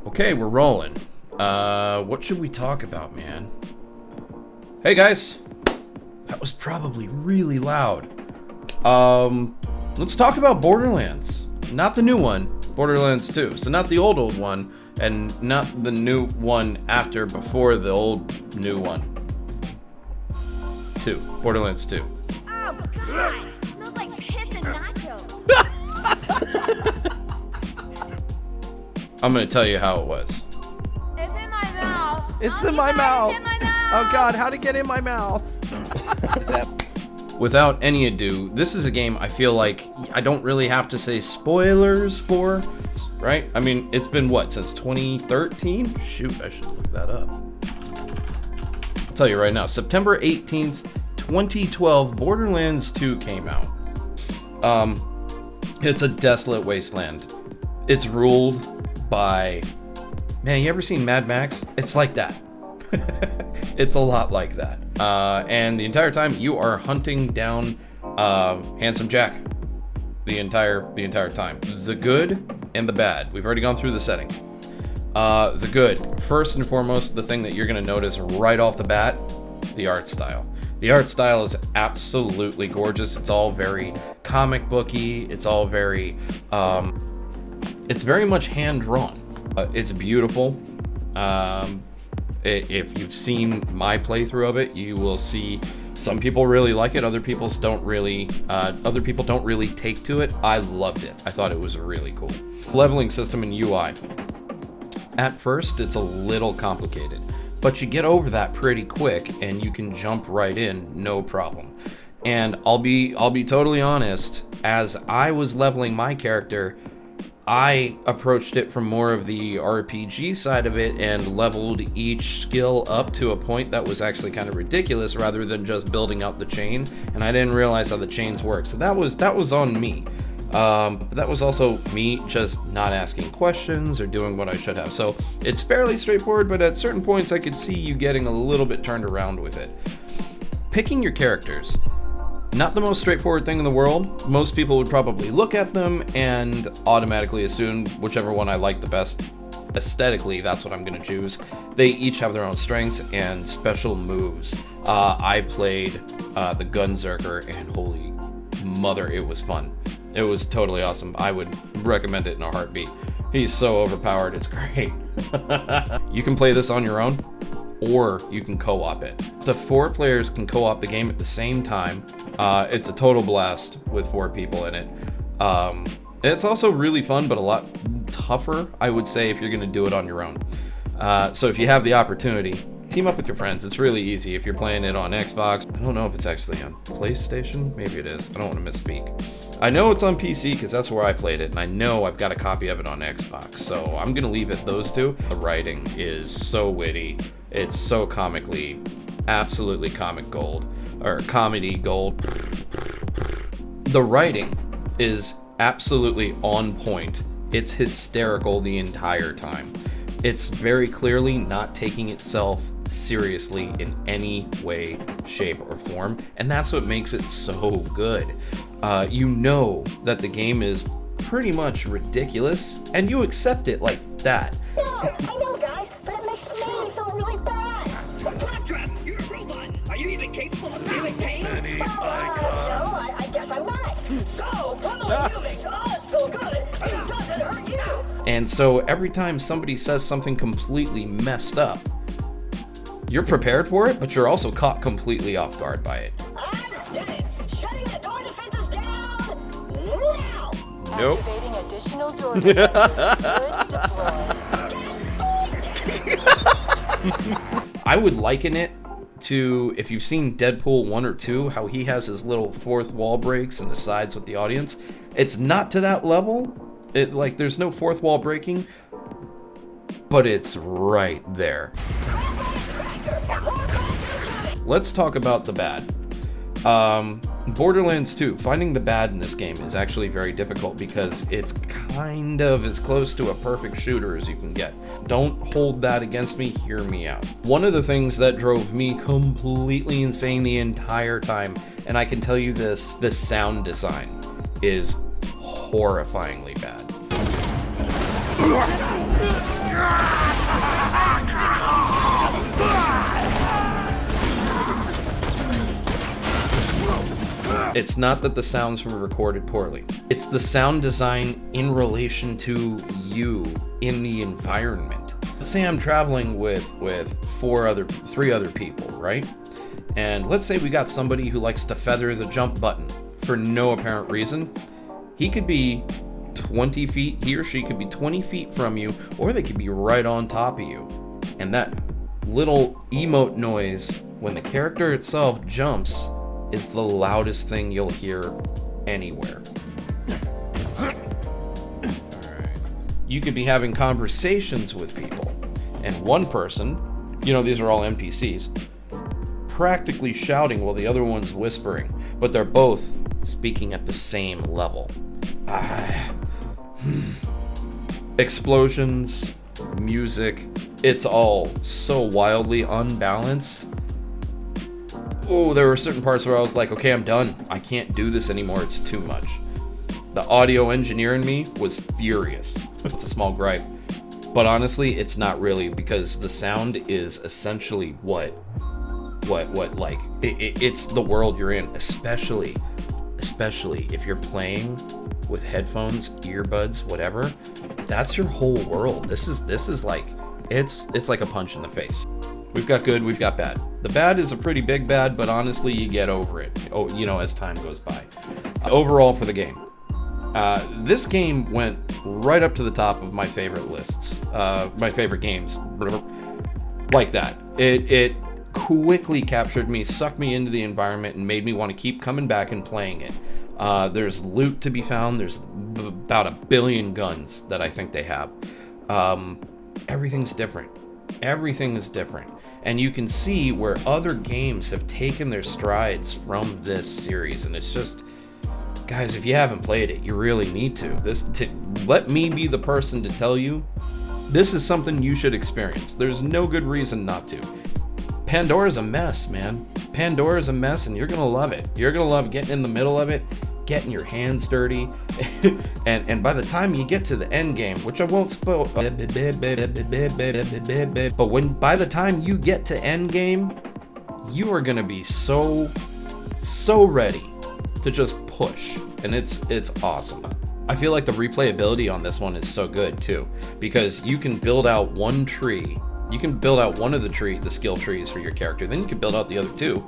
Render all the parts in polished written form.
Okay, we're rolling. What should we talk about, man? Hey guys! That was probably really loud. Let's talk about Borderlands. Not the new one, Borderlands 2. So not the old one, and not the new one before the old new one. 2. Borderlands 2. Oh, God! It smells like piss and nachos. I'm gonna tell you how it was. It's in my mouth. It's Oh, in my God, mouth. It's in my mouth. Oh God, how'd it get in my mouth? Without any ado, this is a game I feel like I don't really have to say spoilers for, right? I mean, it's been what, since 2013? Shoot, I should look that up. I'll tell you right now, September 18th, 2012, Borderlands 2 came out. It's a desolate wasteland. It's ruled by, man, you ever seen Mad Max? It's like that. It's a lot like that. And the entire time you are hunting down Handsome Jack. The entire time. The good and the bad. We've already gone through the setting. The good. First and foremost, the thing that you're going to notice right off the bat, the art style. The art style is absolutely gorgeous. It's all very comic booky. It's all very, it's very much hand-drawn. It's beautiful. If you've seen my playthrough of it, you will see some people really like it. Other people don't really take to it. I loved it. I thought it was really cool. Leveling system and UI. At first, it's a little complicated, but you get over that pretty quick, and you can jump right in, no problem. And I'll be totally honest. As I was leveling my character, I approached it from more of the RPG side of it and leveled each skill up to a point that was actually kind of ridiculous rather than just building up the chain, and I didn't realize how the chains work. So that was on me. But that was also me just not asking questions or doing what I should have. So it's fairly straightforward, but at certain points I could see you getting a little bit turned around with it. Picking your characters. Not the most straightforward thing in the world. Most people would probably look at them and automatically assume whichever one I like the best aesthetically, that's what I'm going to choose. They each have their own strengths and special moves. I played the Gunzerker, and holy mother, it was fun. It was totally awesome. I would recommend it in a heartbeat. He's so overpowered, it's great. You can play this on your own, or you can co-op it. The 4 players can co-op the game at the same time. It's a total blast with 4 people in it. It's also really fun, but a lot tougher, I would say, if you're going to do it on your own. So if you have the opportunity, team up with your friends. It's really easy. If you're playing it on Xbox, I don't know if it's actually on PlayStation. Maybe it is. I don't want to misspeak. I know it's on PC because that's where I played it, and I know I've got a copy of it on Xbox, so I'm going to leave it those two. The writing is so witty. It's so comically, absolutely comic gold, or comedy gold. The writing is absolutely on point. It's hysterical the entire time. It's very clearly not taking itself seriously in any way, shape, or form, and that's what makes it so good. You know that the game is pretty much ridiculous, and you accept it like that. No, I know, guys, but it makes me feel really bad. Claptrap, you're a robot. Are you even capable of feeling pain? No, I guess I'm not. So, pummeling you makes us feel good, and it doesn't hurt you. And so every time somebody says something completely messed up, you're prepared for it, but you're also caught completely off guard by it. I did it. Shutting the door defenses down now. Nope. Activating additional door defenses. Turrets deployed. I would liken it to, if you've seen Deadpool 1 or 2, how he has his little fourth wall breaks and decides with the audience. It's not to that level. There's no fourth wall breaking, but it's right there. Let's talk about the bad. Borderlands 2, finding the bad in this game is actually very difficult because it's kind of as close to a perfect shooter as you can get. Don't hold that against me, hear me out. One of the things that drove me completely insane the entire time, and I can tell you this, the sound design is horrifyingly bad. It's not that the sounds were recorded poorly. It's the sound design in relation to you in the environment. Let's say I'm traveling with three other people, right? And let's say we got somebody who likes to feather the jump button for no apparent reason. He could be 20 feet, he or she could be 20 feet from you, or they could be right on top of you. And that little emote noise when the character itself jumps is the loudest thing you'll hear anywhere. You could be having conversations with people, and one person, you know, these are all NPCs, practically shouting while the other one's whispering, but they're both speaking at the same level. Explosions, music, it's all so wildly unbalanced. Oh, there were certain parts where I was like, okay, I'm done. I can't do this anymore. It's too much. The audio engineer in me was furious. It's a small gripe. But honestly, it's not really, because the sound is essentially it's the world you're in, especially if you're playing with headphones, earbuds, whatever. That's your whole world. This is like, it's like a punch in the face. We've got good, we've got bad. The bad is a pretty big bad, but honestly, you get over it, as time goes by. Overall for the game, this game went right up to the top of my favorite lists, my favorite games, like that. It quickly captured me, sucked me into the environment, and made me want to keep coming back and playing it. There's loot to be found. There's about 1 billion guns that I think they have. Everything's different. Everything is different. And you can see where other games have taken their strides from this series. And it's just, guys, if you haven't played it, you really need to. Let me be the person to tell you, this is something you should experience. There's no good reason not to. Pandora's a mess, man. Pandora's a mess, and you're gonna love it. You're gonna love getting in the middle of it, getting your hands dirty, and by the time you get to the end game, which I won't spoil, but by the time you get to end game, you are gonna be so ready to just push, and it's awesome. I feel like the replayability on this one is so good too, because you can build out one tree. You can build out one of the skill trees for your character, then you can build out the other two.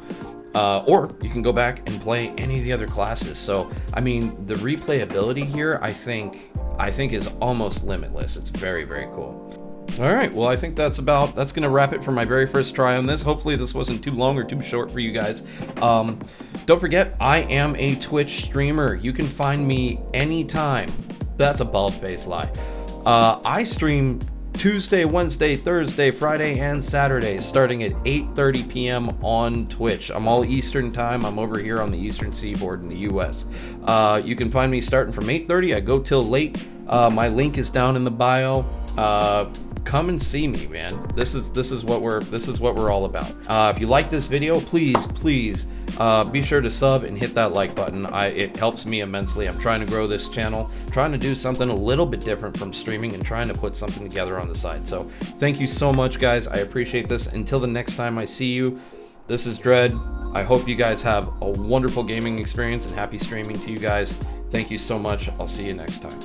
Or you can go back and play any of the other classes. So, I mean, the replayability here, I think is almost limitless. It's very, very cool. All right, well, I think that's going to wrap it for my very first try on this. Hopefully this wasn't too long or too short for you guys. Don't forget, I am a Twitch streamer. You can find me anytime. That's a bald-faced lie. I stream Tuesday, Wednesday, Thursday, Friday, and Saturday, starting at 8:30 p.m. on Twitch. I'm all Eastern time. I'm over here on the Eastern Seaboard in the U.S. You can find me starting from 8:30. I go till late. My link is down in the bio. Come and see me, man. This is what we're all about. If you like this video, please be sure to sub and hit that like button. It helps me immensely. I'm trying to grow this channel, trying to do something a little bit different from streaming, and trying to put something together on the side. So thank you so much, guys. I appreciate this. Until the next time I see you, this is Dread. I hope you guys have a wonderful gaming experience, and happy streaming to you guys. Thank you so much. I'll see you next time.